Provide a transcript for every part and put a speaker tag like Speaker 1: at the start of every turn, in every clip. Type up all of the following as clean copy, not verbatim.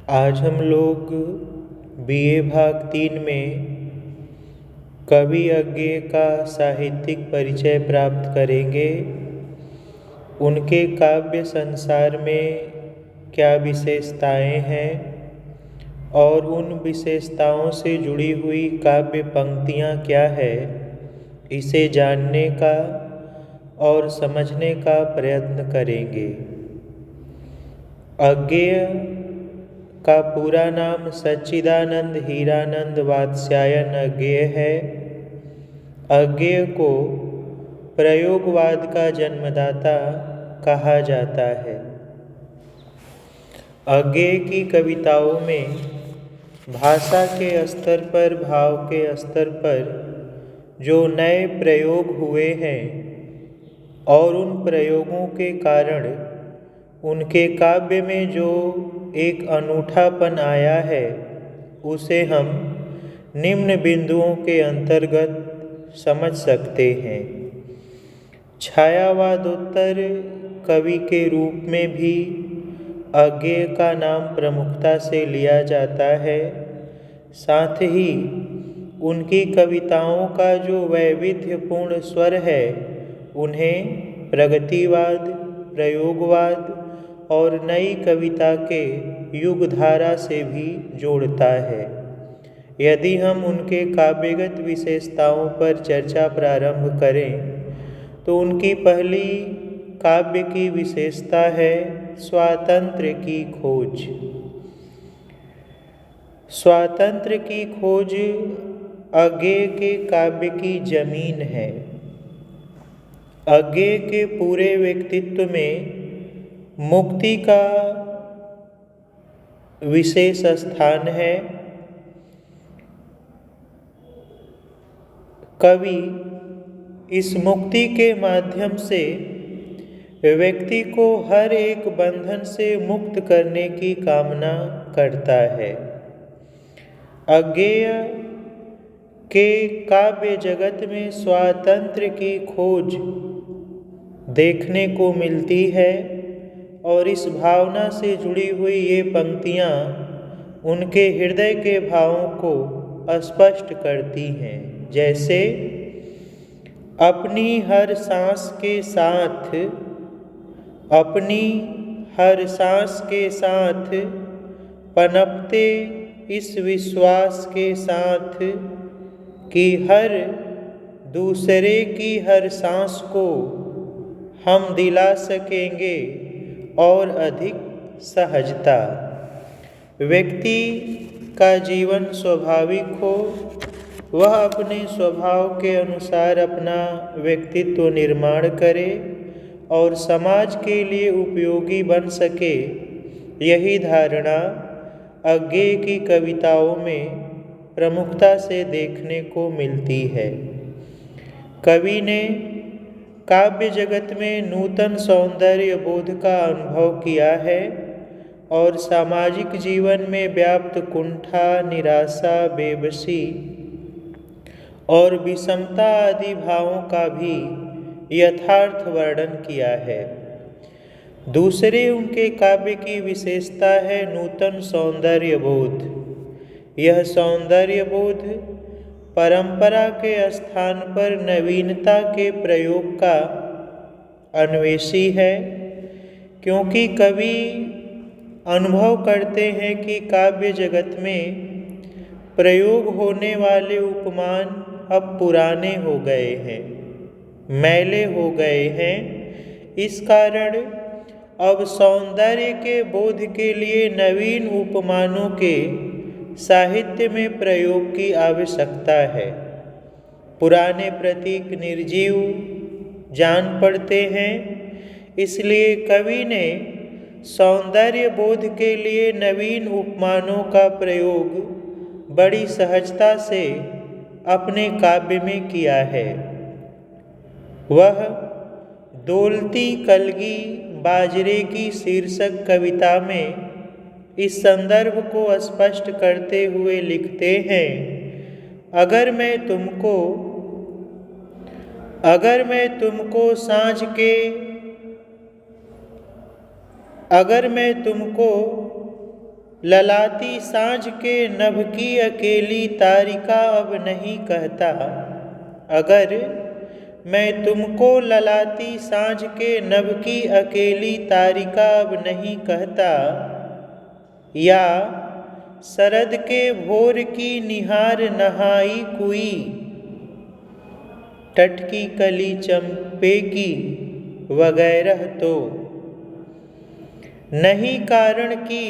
Speaker 1: आज हम लोग बीए भाग 3 में कवि अज्ञेय का साहित्यिक परिचय प्राप्त करेंगे। उनके काव्य संसार में क्या विशेषताएं हैं और उन विशेषताओं से जुड़ी हुई काव्य पंक्तियां क्या है, इसे जानने का और समझने का प्रयत्न करेंगे। अज्ञेय का पूरा नाम सच्चिदानंद हीरानंद वात्स्यायन अज्ञेय है। अज्ञेय को प्रयोगवाद का जन्मदाता कहा जाता है। अज्ञेय की कविताओं में भाषा के स्तर पर, भाव के स्तर पर जो नए प्रयोग हुए हैं और उन प्रयोगों के कारण उनके काव्य में जो एक अनूठापन आया है, उसे हम निम्न बिंदुओं के अंतर्गत समझ सकते हैं। छायावादोत्तर कवि के रूप में भी अज्ञेय का नाम प्रमुखता से लिया जाता है। साथ ही उनकी कविताओं का जो वैविध्यपूर्ण स्वर है, उन्हें प्रगतिवाद, प्रयोगवाद और नई कविता के युगधारा से भी जोड़ता है। यदि हम उनके काव्यगत विशेषताओं पर चर्चा प्रारंभ करें तो उनकी पहली काव्य की विशेषता है स्वातंत्र्य की खोज। स्वातंत्र्य की खोज अज्ञेय के काव्य की जमीन है। अज्ञेय के पूरे व्यक्तित्व में मुक्ति का विशेष स्थान है। कवि इस मुक्ति के माध्यम से व्यक्ति को हर एक बंधन से मुक्त करने की कामना करता है। अज्ञेय के काव्य जगत में स्वातंत्र्य की खोज देखने को मिलती है और इस भावना से जुड़ी हुई ये पंक्तियाँ उनके हृदय के भावों को स्पष्ट करती हैं। जैसे अपनी हर सांस के साथ, अपनी हर सांस के साथ पनपते इस विश्वास के साथ कि हर दूसरे की हर सांस को हम दिला सकेंगे और अधिक सहजता। व्यक्ति का जीवन स्वाभाविक हो, वह अपने स्वभाव के अनुसार अपना व्यक्तित्व निर्माण करे और समाज के लिए उपयोगी बन सके, यही धारणा अज्ञेय की कविताओं में प्रमुखता से देखने को मिलती है। कवि ने काव्य जगत में नूतन सौंदर्य बोध का अनुभव किया है और सामाजिक जीवन में व्याप्त कुंठा, निराशा, बेबसी और विषमता आदि भावों का भी यथार्थ वर्णन किया है। दूसरे उनके काव्य की विशेषता है नूतन सौंदर्य बोध। यह सौंदर्य बोध परंपरा के स्थान पर नवीनता के प्रयोग का अन्वेषी है, क्योंकि कवि अनुभव करते हैं कि काव्य जगत में प्रयोग होने वाले उपमान अब पुराने हो गए हैं, मैले हो गए हैं। इस कारण अब सौंदर्य के बोध के लिए नवीन उपमानों के साहित्य में प्रयोग की आवश्यकता है। पुराने प्रतीक निर्जीव जान पड़ते हैं, इसलिए कवि ने सौंदर्य बोध के लिए नवीन उपमानों का प्रयोग बड़ी सहजता से अपने काव्य में किया है। वह डोलती कलगी बाजरे की शीर्षक कविता में इस संदर्भ को स्पष्ट करते हुए लिखते हैं, अगर मैं तुमको साँझ के, ललाती साँझ के नभ की अकेली तारिका अब नहीं कहता। अगर मैं तुमको ललाती साँझ के नभ की अकेली तारिका अब नहीं कहता, या शरद के भोर की निहार नहाई कुई, टटकी कली चंपे की वगैरह, तो नहीं कारण की।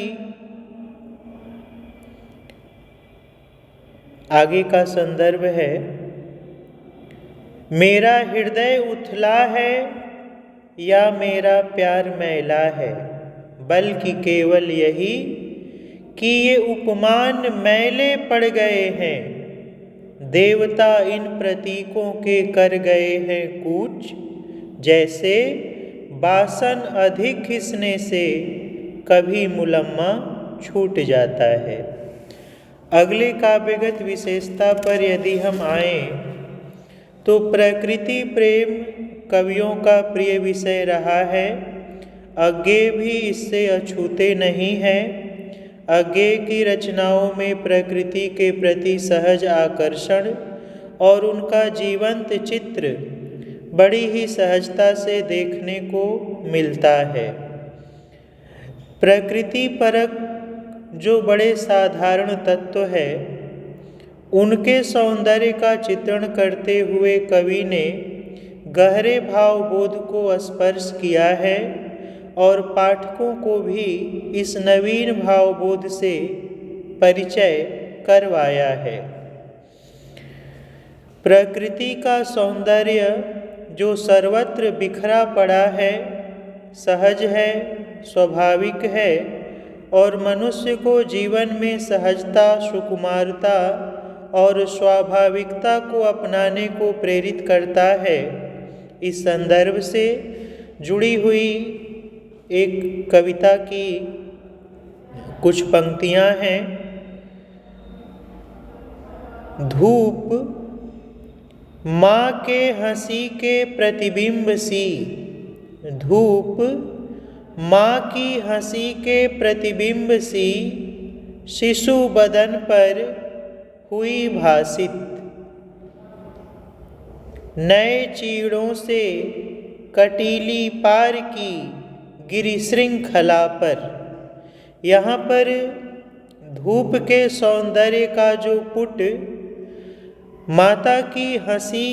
Speaker 1: आगे का संदर्भ है, मेरा हृदय उथला है या मेरा प्यार मैला है, बल्कि केवल यही कि ये उपमान मैले पड़ गए हैं। देवता इन प्रतीकों के कर गए हैं कूच, जैसे बासन अधिक खिसने से कभी मुलम्मा छूट जाता है। अगले काव्यगत विशेषता पर यदि हम आएँ तो प्रकृति प्रेम कवियों का प्रिय विषय रहा है। अज्ञेय भी इससे अछूते नहीं हैं। अज्ञेय की रचनाओं में प्रकृति के प्रति सहज आकर्षण और उनका जीवंत चित्र बड़ी ही सहजता से देखने को मिलता है। प्रकृति परक जो बड़े साधारण तत्व है, उनके सौंदर्य का चित्रण करते हुए कवि ने गहरे भावबोध को स्पर्श किया है और पाठकों को भी इस नवीन भावबोध से परिचय करवाया है। प्रकृति का सौंदर्य जो सर्वत्र बिखरा पड़ा है, सहज है, स्वाभाविक है और मनुष्य को जीवन में सहजता, सुकुमारता और स्वाभाविकता को अपनाने को प्रेरित करता है। इस संदर्भ से जुड़ी हुई एक कविता की कुछ पंक्तियाँ हैं। धूप माँ के हंसी के प्रतिबिंब सी, धूप माँ की हंसी के प्रतिबिंब सी, शिशु बदन पर हुई भासित, नए चीड़ों से कटीली पार की गिरि श्रृंखला पर। यहाँ पर धूप के सौंदर्य का जो पुट माता की हंसी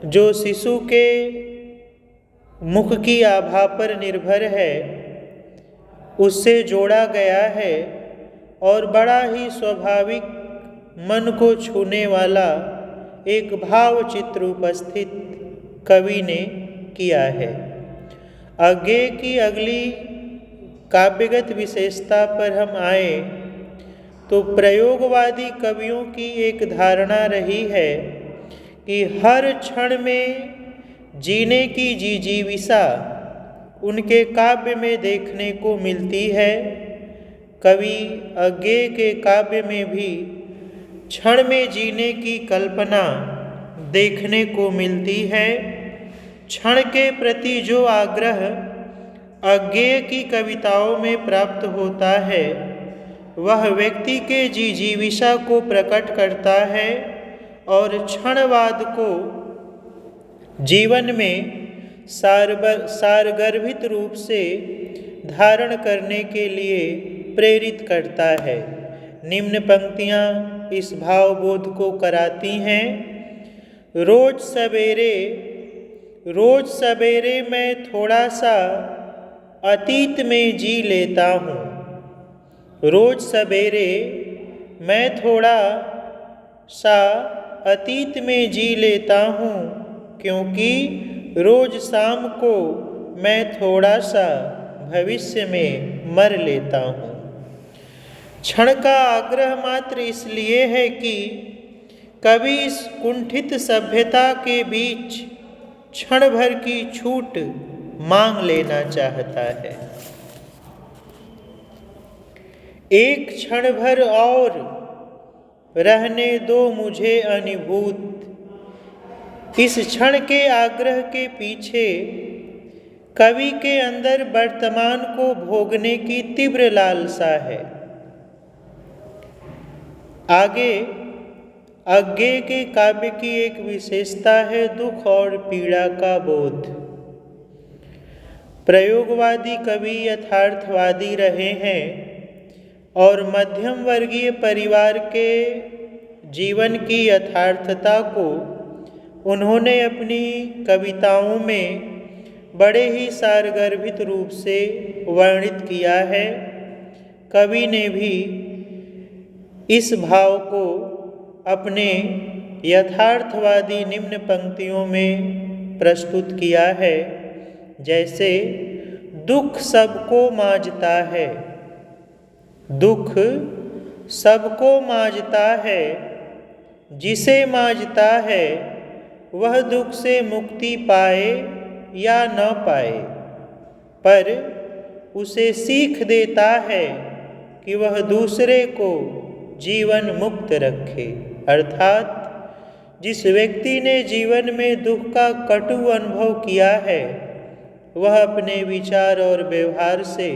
Speaker 1: जो शिशु के मुख की आभा पर निर्भर है, उससे जोड़ा गया है और बड़ा ही स्वाभाविक मन को छूने वाला एक भाव चित्र उपस्थित कवि ने किया है। अज्ञेय की अगली काव्यगत विशेषता पर हम आए तो प्रयोगवादी कवियों की एक धारणा रही है कि हर क्षण में जीने की जिजीविषा उनके काव्य में देखने को मिलती है। कवि अज्ञेय के काव्य में भी क्षण में जीने की कल्पना देखने को मिलती है। क्षण के प्रति जो आग्रह अज्ञेय की कविताओं में प्राप्त होता है, वह व्यक्ति के जिजीविषा को प्रकट करता है और क्षणवाद को जीवन में सारगर्भित रूप से धारण करने के लिए प्रेरित करता है। निम्न पंक्तियाँ इस भावबोध को कराती हैं। रोज सवेरे मैं थोड़ा सा अतीत में जी लेता हूँ। रोज सवेरे मैं थोड़ा सा अतीत में जी लेता हूँ, क्योंकि रोज शाम को मैं थोड़ा सा भविष्य में मर लेता हूँ। क्षण का आग्रह मात्र इसलिए है कि कवि इस कुंठित सभ्यता के बीच क्षण भर की छूट मांग लेना चाहता है। एक क्षण भर और रहने दो मुझे अनुभूत। इस क्षण के आग्रह के पीछे कवि के अंदर वर्तमान को भोगने की तीव्र लालसा है। आगे अज्ञेय के काव्य की एक विशेषता है दुख और पीड़ा का बोध। प्रयोगवादी कवि यथार्थवादी रहे हैं और मध्यम वर्गीय परिवार के जीवन की यथार्थता को उन्होंने अपनी कविताओं में बड़े ही सारगर्भित रूप से वर्णित किया है। कवि ने भी इस भाव को अपने यथार्थवादी निम्न पंक्तियों में प्रस्तुत किया है। जैसे दुख सबको मांझता है, दुख सबको मांझता है, जिसे मांझता है वह दुख से मुक्ति पाए या न पाए, पर उसे सीख देता है कि वह दूसरे को जीवन मुक्त रखे। अर्थात जिस व्यक्ति ने जीवन में दुख का कटु अनुभव किया है वह अपने विचार और व्यवहार से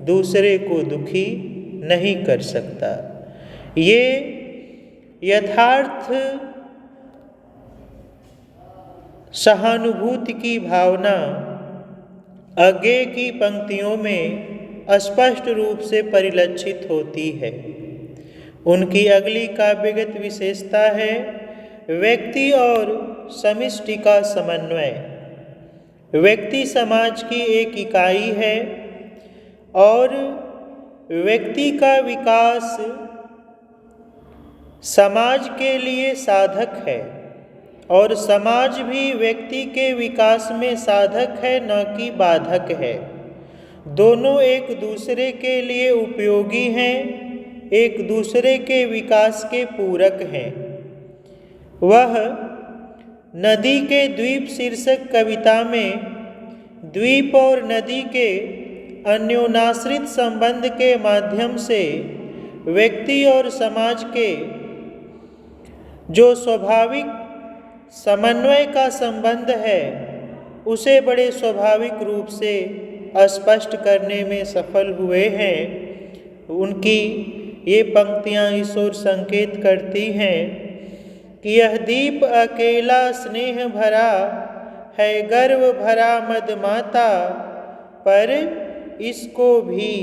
Speaker 1: दूसरे को दुखी नहीं कर सकता। ये यथार्थ सहानुभूति की भावना अज्ञेय की पंक्तियों में स्पष्ट रूप से परिलक्षित होती है। उनकी अगली काव्यगत विशेषता है व्यक्ति और समष्टि का समन्वय। व्यक्ति समाज की एक इकाई है और व्यक्ति का विकास समाज के लिए साधक है और समाज भी व्यक्ति के विकास में साधक है न कि बाधक है। दोनों एक दूसरे के लिए उपयोगी हैं, एक दूसरे के विकास के पूरक हैं। वह नदी के द्वीप शीर्षक कविता में द्वीप और नदी के अन्योनाश्रित संबंध के माध्यम से व्यक्ति और समाज के जो स्वाभाविक समन्वय का संबंध है उसे बड़े स्वाभाविक रूप से स्पष्ट करने में सफल हुए हैं। उनकी ये पंक्तियाँ इस ओर संकेत करती हैं कि यह दीप अकेला स्नेह भरा है, गर्व भरा मदमाता, पर इसको भी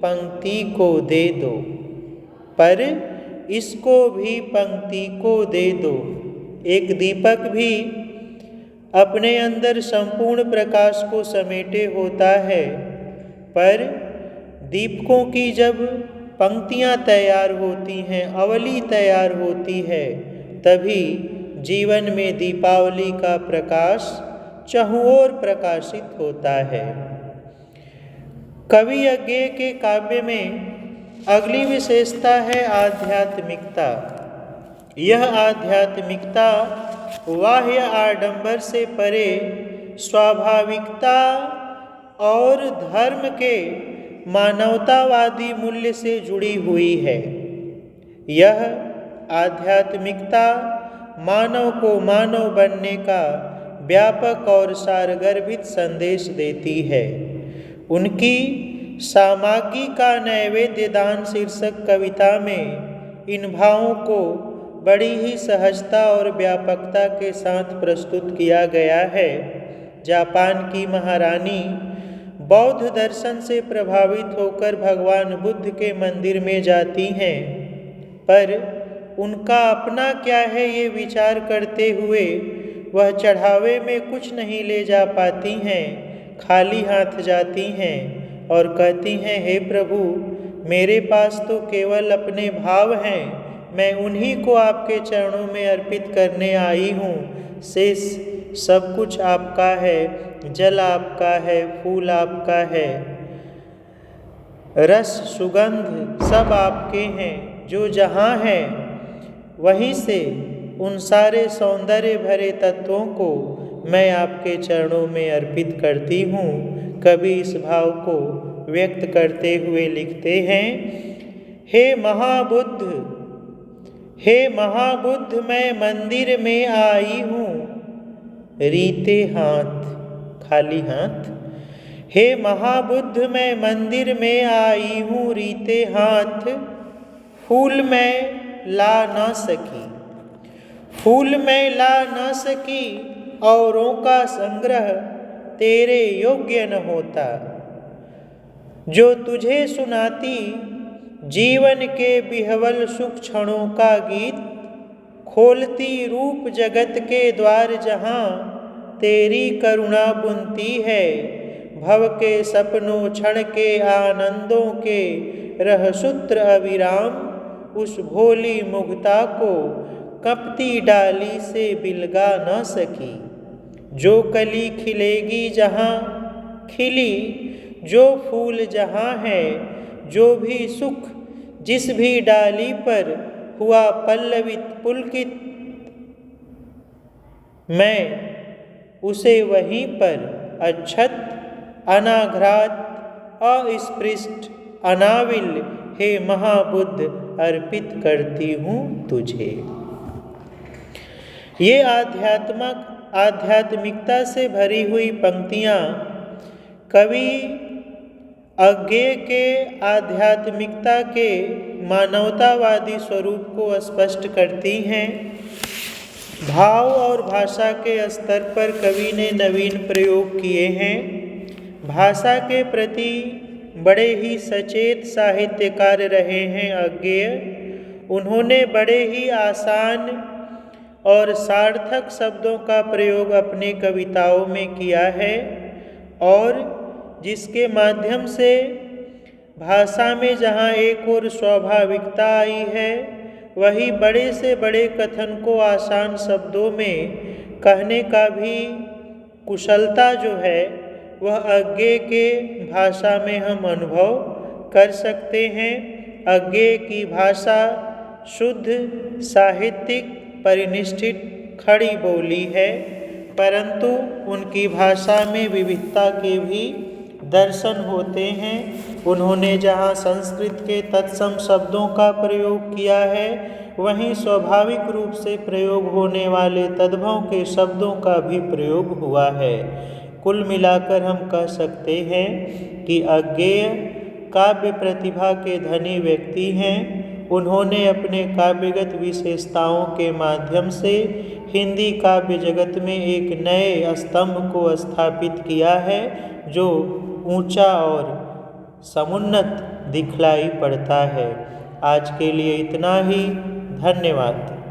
Speaker 1: पंक्ति को दे दो, पर इसको भी पंक्ति को दे दो। एक दीपक भी अपने अंदर संपूर्ण प्रकाश को समेटे होता है, पर दीपकों की जब पंक्तियाँ तैयार होती हैं, अवली तैयार होती है, तभी जीवन में दीपावली का प्रकाश चहुओर प्रकाशित होता है। कवि अज्ञेय के काव्य में अगली विशेषता है आध्यात्मिकता। यह आध्यात्मिकता बाह्य आडंबर से परे स्वाभाविकता और धर्म के मानवतावादी मूल्य से जुड़ी हुई है। यह आध्यात्मिकता मानव को मानव बनने का व्यापक और सारगर्भित संदेश देती है। उनकी सामागी का नैवेद्य दान शीर्षक कविता में इन भावों को बड़ी ही सहजता और व्यापकता के साथ प्रस्तुत किया गया है। जापान की महारानी बौद्ध दर्शन से प्रभावित होकर भगवान बुद्ध के मंदिर में जाती हैं, पर उनका अपना क्या है ये विचार करते हुए वह चढ़ावे में कुछ नहीं ले जा पाती हैं, खाली हाथ जाती हैं और कहती हैं, हे प्रभु, मेरे पास तो केवल अपने भाव हैं, मैं उन्हीं को आपके चरणों में अर्पित करने आई हूँ। शेष सब कुछ आपका है, जल आपका है, फूल आपका है, रस सुगंध सब आपके हैं। जो जहाँ है वहीं से उन सारे सौंदर्य भरे तत्वों को मैं आपके चरणों में अर्पित करती हूँ। कवि इस भाव को व्यक्त करते हुए लिखते हैं, हे महाबुद्ध मैं मंदिर में आई हूँ, रीते हाथ, खाली हाथ हे महाबुद्ध, मैं मंदिर में आई हूँ रीते हाथ, फूल मैं ला ना सकी। फूल मैं ला ना सकी, औरों का संग्रह तेरे योग्य न होता। जो तुझे सुनाती जीवन के विह्वल सुख क्षणों का गीत, खोलती रूप जगत के द्वार जहाँ तेरी करुणा बुनती है। भव के सपनों क्षण के आनंदों के रहसूत्र अविराम, उस भोली मुग्धा को कपती डाली से बिलगा न सकी। जो कली खिलेगी जहाँ खिली, जो फूल जहाँ है, जो भी सुख जिस भी डाली पर हुआ पल्लवित पुलकित, मैं उसे वहीं पर अक्षत अनाघ्रात अस्पृष्ट अनाविल हे महाबुद्ध अर्पित करती हूँ तुझे। ये आध्यात्मिकता से भरी हुई पंक्तियाँ कवि अज्ञेय के आध्यात्मिकता के मानवतावादी स्वरूप को स्पष्ट करती हैं। भाव और भाषा के स्तर पर कवि ने नवीन प्रयोग किए हैं। भाषा के प्रति बड़े ही सचेत साहित्यकार रहे हैं अज्ञेय। उन्होंने बड़े ही आसान और सार्थक शब्दों का प्रयोग अपने कविताओं में किया है, और जिसके माध्यम से भाषा में जहाँ एक और स्वाभाविकता आई है, वही बड़े से बड़े कथन को आसान शब्दों में कहने का भी कुशलता जो है वह अज्ञेय के भाषा में हम अनुभव कर सकते हैं। अज्ञेय की भाषा शुद्ध साहित्यिक परिनिष्ठित खड़ी बोली है, परंतु उनकी भाषा में विविधता के भी दर्शन होते हैं। उन्होंने जहाँ संस्कृत के तत्सम शब्दों का प्रयोग किया है, वहीं स्वाभाविक रूप से प्रयोग होने वाले तद्भव के शब्दों का भी प्रयोग हुआ है। कुल मिलाकर हम कह सकते हैं कि अज्ञेय काव्य प्रतिभा के धनी व्यक्ति हैं। उन्होंने अपने काव्यगत विशेषताओं के माध्यम से हिंदी काव्य जगत में एक नए स्तंभ को स्थापित किया है, जो ऊंचा और समुन्नत दिखलाई पड़ता है। आज के लिए इतना ही। धन्यवाद।